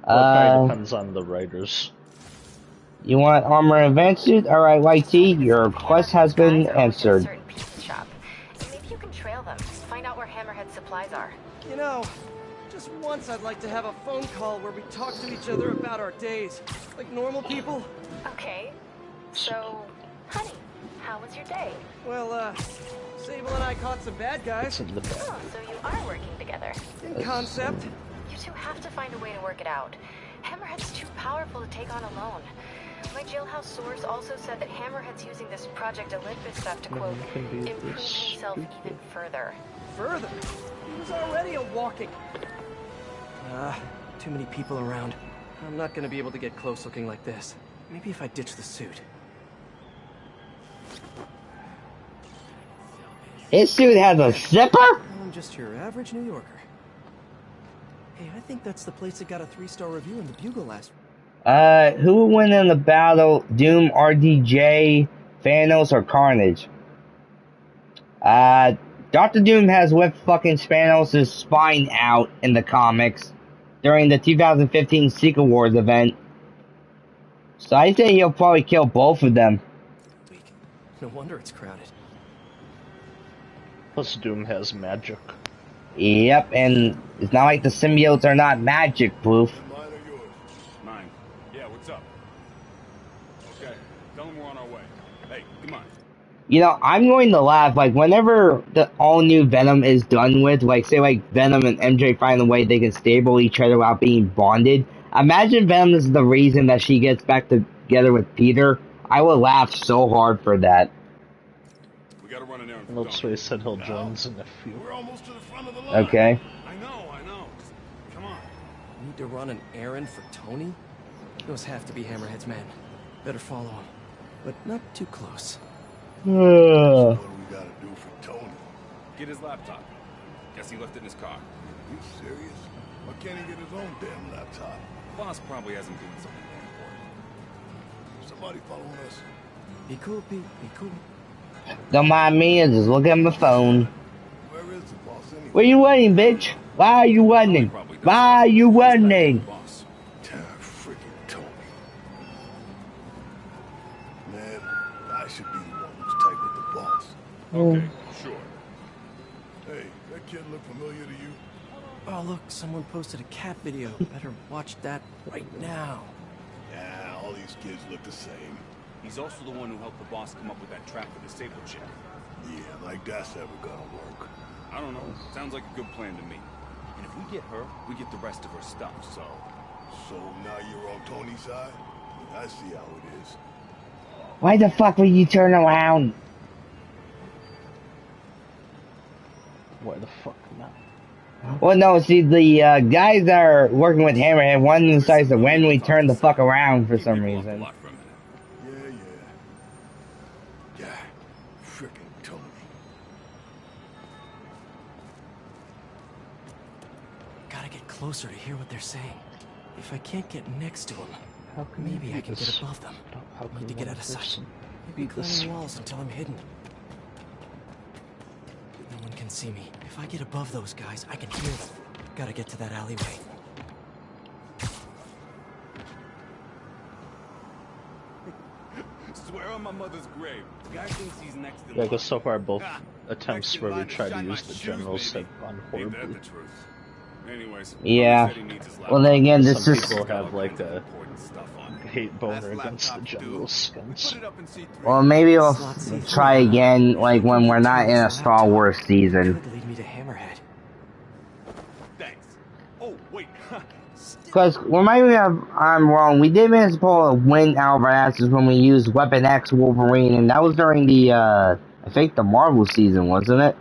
Well, it depends on the writers. You want armor and advanced suit? Alright, YT, your request has been answered. Certain pizza shop. Maybe you can trail them. Find out where Hammerhead supplies are. You know, just once I'd like to have a phone call where we talk to each other about our days, like normal people. Okay. So, honey, how was your day? Well, Sable and I caught some bad guys. It's in the back. Oh, so you are working together. In concept. You two have to find a way to work it out. Hammerhead's too powerful to take on alone. My jailhouse source also said that Hammerhead's using this Project Olympus stuff to, quote, improve himself even further. Further, he was already a walking. Too many people around. I'm not gonna be able to get close looking like this. Maybe if I ditch the suit. His suit has a zipper? I'm just your average New Yorker. Hey, I think that's the place that got a 3-star review in the Bugle last week. Who will win in the battle? Doom, RDJ, Thanos, or Carnage? Dr. Doom has whipped fucking Thanos' spine out in the comics during the 2015 Secret Wars event. So I say he'll probably kill both of them. No wonder it's crowded. Plus Doom has magic. Yep, and it's not like the symbiotes are not magic proof. Mine or yours? Mine. Yeah, what's up? Okay, tell them we're on our way. Hey, come on. You know, I'm going to laugh, like, whenever the all-new Venom is done with, like, say, like, Venom and MJ find a way they can stable each other without being bonded. Imagine Venom is the reason that she gets back together with Peter. I would laugh so hard for that. We gotta run an errand. And that's why he said he'll join us in a few. We're almost to the front of the line. Okay. I know. Come on. Need to run an errand for Tony? Those have to be Hammerhead's men. Better follow him, but not too close. What do we gotta do for Tony? Get his laptop. Guess he left it in his car. You serious? Why can't he get his own damn laptop? Boss probably hasn't doing something more important. Somebody following us. Be cool, Pete. Be cool. Don't mind me, I just look at my phone. Where is the boss anyway? Where you running, bitch? Why are you running? Why are you running? Damn freaking Tony. Man, I should be the one who's tight with the boss. Okay, sure. Hey, that kid look familiar to you? Oh, look, someone posted a cat video. Better watch that right now. Yeah, all these kids look the same. He's also the one who helped the boss come up with that trap for the Sable chick. Yeah, like that's ever gonna work. I don't know. Sounds like a good plan to me. And if we get her, we get the rest of her stuff, so... So now you're on Tony's side? I see how it is. Why the fuck would you turn around? Why the fuck not? Well, no, see, the guys that are working with Hammerhead, one decides to randomly turn the fuck around for some reason. Yeah, frickin' Tony. Gotta get closer to hear what they're saying. If I can't get next to them, maybe I can get above them. I need to get out of sight. Maybe climbing walls until I'm hidden. No one can see me. If I get above those guys, I can hear them. Gotta get to that alleyway. Swear on my mother's grave. The guy thinks he's next in Yeah, line. because so far both attempts Next in where we line to tried to shine use my the shoes, generals baby. have gone Ain't that horribly. the truth? Anyways, Yeah. said he needs his Well, then again, this Some is... people have like a hate boner against the general skins. Well, maybe we'll try again, like, when we're not in a Star Wars season. Could lead me to Hammerhead. Thanks. Oh, wait. Because, remind me if I'm wrong, we did manage to pull a win out of our asses when we used Weapon X Wolverine, and that was during the, I think the Marvel season, wasn't it?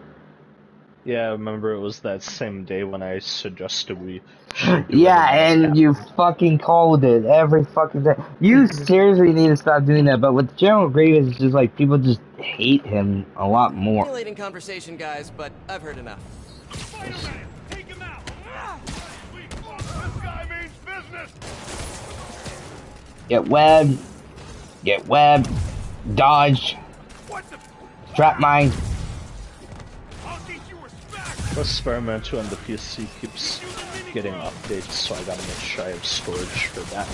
Yeah, I remember it was that same day when I suggested we should do Yeah, it in and you fucking called it every fucking day. You seriously need to stop doing that, but with General Grievous, it's just like, people just hate him a lot more. Stimulating conversation, guys, but I've heard enough. Take him out! This guy means business! Get webbed, dodge, trap mine. Experiment 2 on the PC keeps getting updates, so I gotta make sure I have storage for that.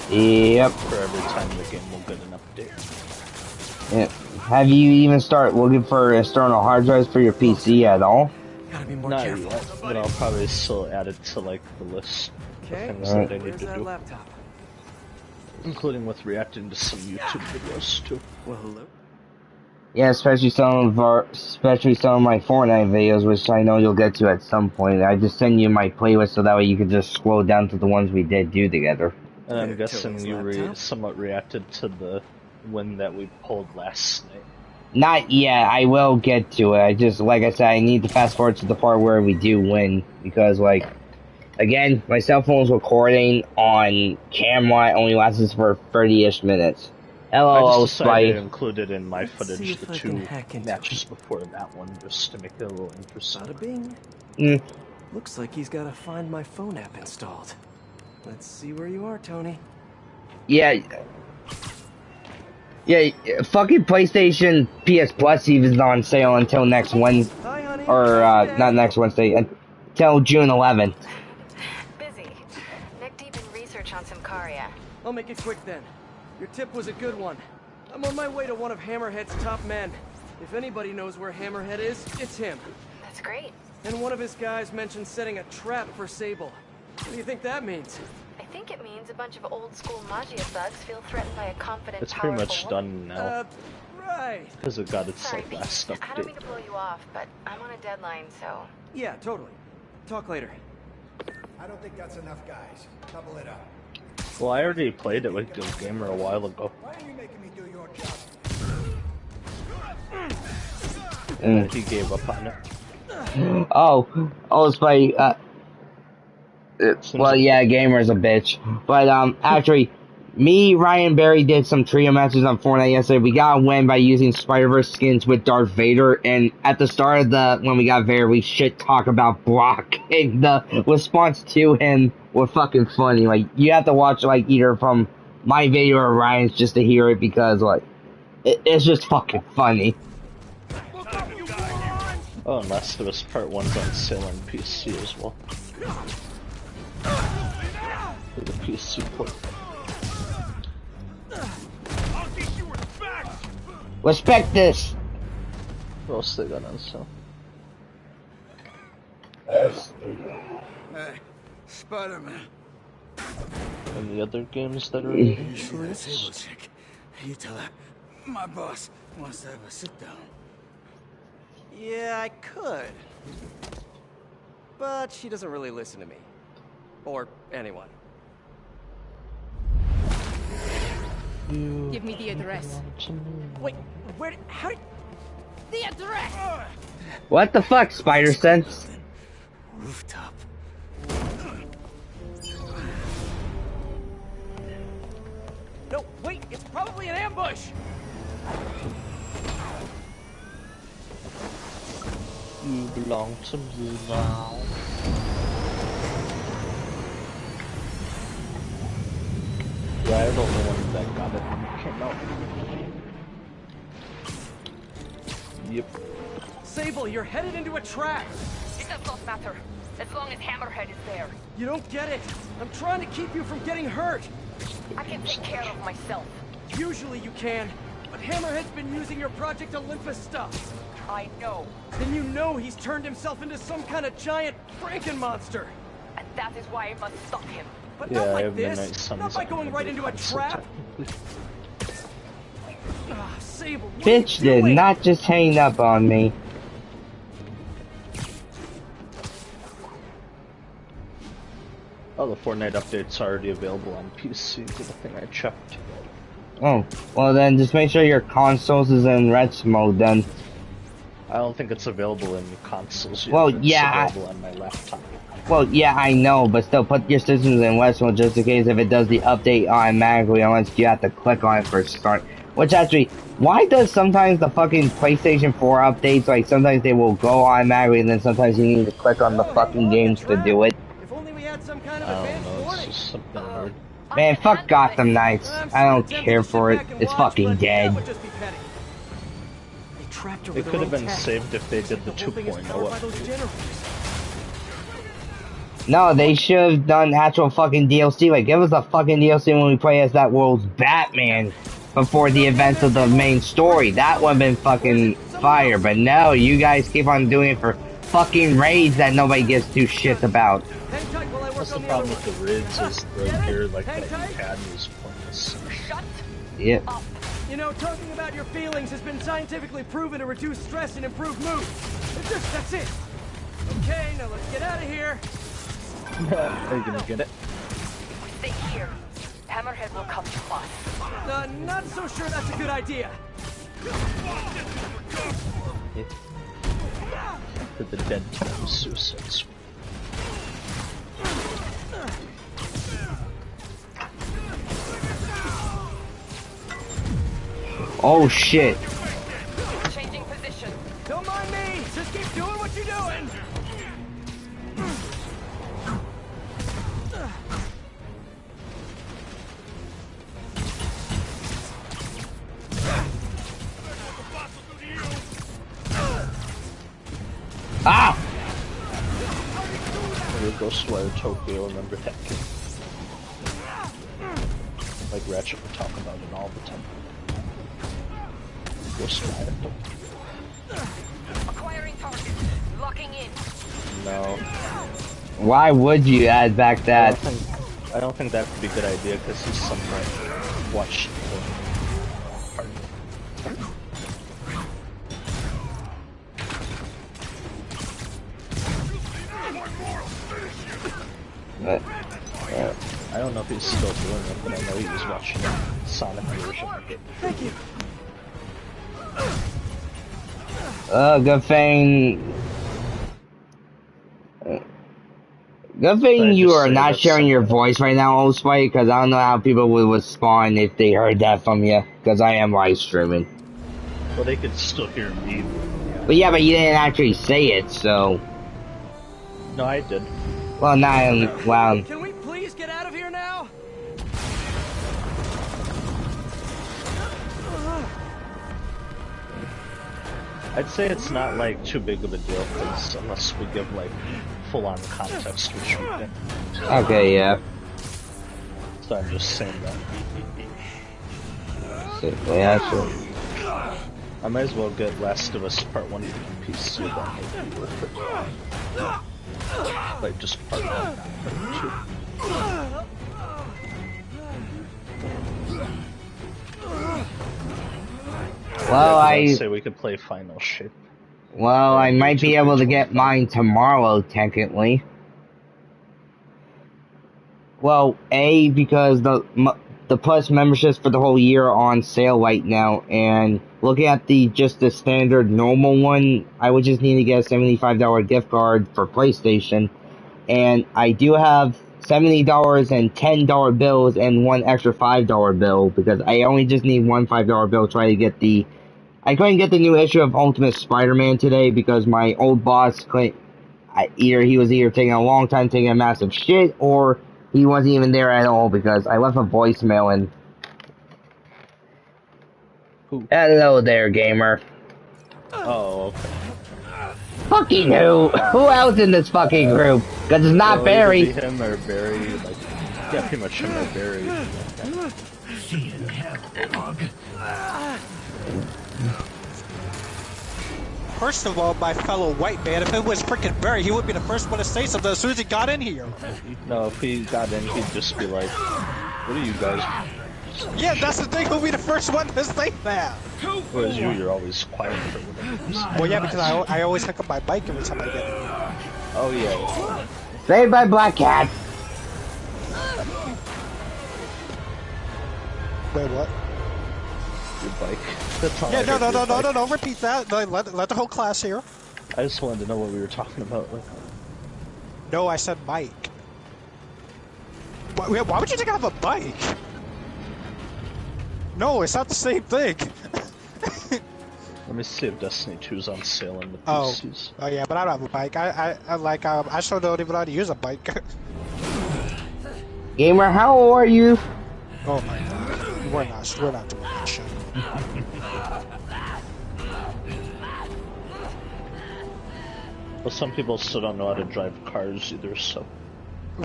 Yep. For every time the game will get an update. Yeah. Have you even started looking for external hard drives for your PC at all? Gotta be more Not careful. yet, but I'll probably still add it to like the list of Okay, things that I need where's to that do. laptop? Including with reacting to some YouTube videos too. Well, hello? Yeah, especially some of my Fortnite videos, which I know you'll get to at some point. I just send you my playlist so that way you can just scroll down to the ones we did do together. And I'm There, guessing Tony's you laptop. somewhat reacted to the win that we pulled last night. Not yet, I will get to it. I just, like I said, I need to fast forward to the part where we do win, because, like, again, my cell phone's recording on camera, it only lasts for 30-ish minutes. I LOL, just decided to Spy. include it in my Let's see footage, if the I two can hack into matches before that one, just to make it a little interesting. Bada bing. Mm. Looks like he's got a Find My Phone app installed. Let's see where you are, Tony. Yeah, fucking PlayStation PS Plus even on sale until next Wednesday, Hi, honey. or, not next Wednesday, until June 11th. Busy. Neck deep in research on Symkaria. I'll make it quick then. Your tip was a good one. I'm on my way to one of Hammerhead's top men. If anybody knows where Hammerhead is, it's him. That's great. And one of his guys mentioned setting a trap for Sable. What do you think that means? I think it means a bunch of old-school Magia thugs feel threatened by a confident, It's pretty powerful much woman. done now, Right. because it got its Sorry, like Pete. last I don't mean update. to blow you off, but I'm on a deadline, so... Yeah, totally. Talk later. I don't think that's enough, guys. Double it up. Well, I already played it with Good Gamer a while ago. Why are you making me do your job? And he gave up on it. Oh, Spy, well, yeah, Gamer's a bitch. But, actually, Me, Ryan Barry did some trio matches on Fortnite yesterday. We got a win by using Spider-Verse skins with Darth Vader, and at the start of when we got Vader, we shit talk about Brock, and the response to him was fucking funny. Like, you have to watch, like, either from my video or Ryan's just to hear it, because, like, it's just fucking funny. Oh, and Last of Us Part 1's on sale on PC as well. For the PC port. Respect this! What else they got on sale? Hey, Spider-Man. Any other games that are You sure that's able, chick? You tell her. My boss wants to have a sit-down. Yeah, I could. But she doesn't really listen to me. Or anyone. Give me the address. Wait, how did... The address! What the fuck, Spider-Sense? Rooftop. No, wait, it's probably an ambush! You belong to me now. Yeah, I don't know when that got it when it came out. Yep. Sable, you're headed into a trap! It does not matter, as long as Hammerhead is there. You don't get it! I'm trying to keep you from getting hurt! I can take care of myself. Usually you can, but Hammerhead's been using your Project Olympus stuff. I know. Then you know he's turned himself into some kind of giant Frankenmonster. And that is why I must stop him. But Yeah, not I like have Midnight this. Suns Not by on going my right into a console, trap. technically. Ah, Sable, what Bitch are you did doing? not just hang up on me. Oh, the Fortnite update's already available on PC, the thing I checked. Oh, well then just make sure your consoles is in rest mode then. I don't think it's available in consoles yet. Well, It's yeah, available on my laptop. Well, yeah, I know, but still put your systems in rest mode just in case if it does the update automatically unless you have to click on it for start. Which actually, why does sometimes the fucking PlayStation 4 updates, like sometimes they will go automatically and then sometimes you need to click on the fucking games to do it? If only we had some kind of I don't advanced know, it's warning. just something weird. Man, fuck Gotham Knights. I'm I don't tempted care to sit for it. back and It's watch, fucking but dead. that would just be petty. They trapped her It with their could have own been tech. saved if they did the The whole thing is 2.0 powered by those update. generators. No, they should have done actual fucking DLC. Like, give us a fucking DLC when we play as that world's Batman before the events of the main story. That would have been fucking fire. But no, you guys keep on doing it for fucking raids that nobody gives two shits about. Hang tight while I work That's the on the other problem one. with the rigs is the Get it? gear like Hang that tight. you had was pointless. Shut Yep. up. You know, talking about your feelings has been scientifically proven to reduce stress and improve mood. That's it. Okay, now let's get out of here. Are you gonna get it? Stay here. Hammerhead will come to us. Not so sure that's a good idea. Yeah. For the dead Suicide Squad. Oh shit. Changing position. Don't mind me. Just keep doing what you're doing. Ah! Maybe Ghostwire Tokyo, remember that kid? Like Ratchet would talk about it all the time. Ghostwire Tokyo. Acquiring target. Locking in. No. Why would you add back that? I don't think that would be a good idea because he's somewhat watched I don't know if he's still doing it, but I know he was watching Sonic version of it. Thank you. Good thing. Good thing you are not sharing your voice right now, Old Spike, because I don't know how people would respond if they heard that from you, because I am live streaming. Well, they could still hear me. But yeah, but you didn't actually say it, so... No, I did. Well, not well... Can we please get out of here now? I'd say it's not like too big of a deal, because unless we give like full-on context, which we can. Okay, yeah. So I'm just saying that. Yeah, sure. I might as well get Last of Us Part 1 on PC, that might be worth it. Like, just Part 1, not Part 2. Well, yeah, I say we could play Final Shape. Well, I might be able to get mine tomorrow, technically. Well, A, because the Plus memberships for the whole year are on sale right now, and looking at the standard normal one, I would just need to get a $75 gift card for PlayStation, and I do have $70 and $10 bills and one extra $5 bill, because I only just need one $5 bill to try to get I couldn't get the new issue of Ultimate Spider-Man today because my old boss couldn't, he was either taking a long time taking a massive shit, or he wasn't even there at all because I left a voicemail and... Hello there, gamer. Oh, okay. Fucking who? Who else in this fucking group? Because it's not Barry. Him or Barry, like, yeah, pretty much him or Barry. First of all, my fellow white man, if it was frickin' Barry, he would be the first one to say something as soon as he got in here. No, if he got in, he'd just be like, what are you guys? Yeah, that's the thing, he'll be the first one to say that. Whereas you're always quiet for whatever. Well, yeah, because I always pick up my bike every time I get in here. Oh, yeah. Saved by Black Cat. Wait, what? Your bike. That's all. Yeah, no, repeat that. Let the whole class hear. I just wanted to know what we were talking about. Like... No, I said bike. Why would you think I have a bike? No, it's not the same thing. Let me see if Destiny 2's on sale in the PCs. Oh yeah, but I don't have a bike. I still don't even know how to use a bike. Gamer, how old are you? Oh my god, we're not doing that shit. Well, some people still don't know how to drive cars either, so...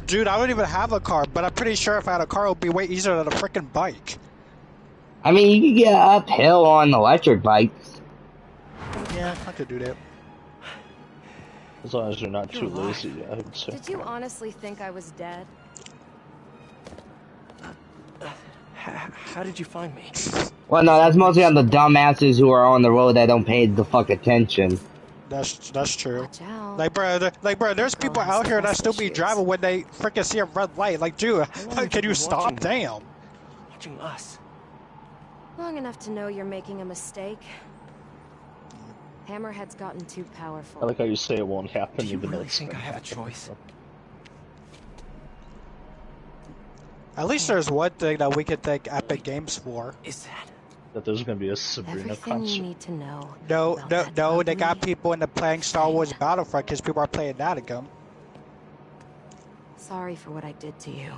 Dude, I don't even have a car, but I'm pretty sure if I had a car, it would be way easier than a freaking bike. I mean, you can get uphill on electric bikes. Yeah, I could do that. As long as you're not too lazy, I would say. Did you honestly think I was dead? How did you find me? Well, no, that's mostly on the dumbasses who are on the road that don't pay the fuck attention. That's true. Like, bro, there's people out here that still be driving when they freaking see a red light. Like, dude, can you stop? Damn. Watching us. Long enough to know you're making a mistake. Hammerhead's gotten too powerful. I like how you say it won't happen, even though it's think I have a choice. At least there's one thing that we can thank Epic Games for. Is that there's gonna be a Sabrina concert. You need to know. No, they got people into playing Star Wars Battlefront because people are playing that again. Sorry for what I did to you.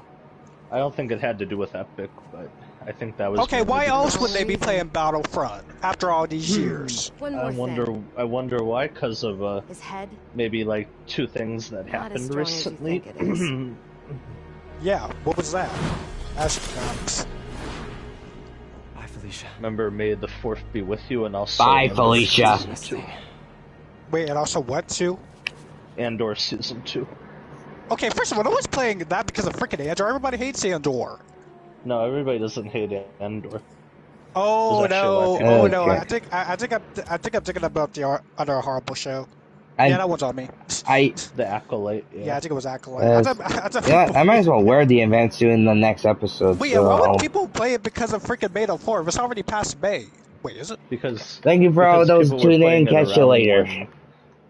I don't think it had to do with Epic, but I think that was... Okay, why else would they be playing Battlefront after all these years? I wonder why, because of his head? Maybe like 2 things that happened recently. Yeah, what was that? Astronauts. Bye, Felicia. Remember, may the 4th be with you, and also... Bye, Felicia. Wait, and also what, too? Andor Season 2. Okay, first of all, no one's playing that because of freaking Andor. Everybody hates Andor. No, everybody doesn't hate Andor. Oh no! Like oh no! I think I'm thinking about the other horrible show. Yeah, that one's on me. The Acolyte. Yeah, I think it was Acolyte. I might as well wear the event suit in the next episode. Wait, why would people play it because of freaking May the 4th? It's already past May. Wait, is it? Because... Thank you for all those tuning in. Catch you later.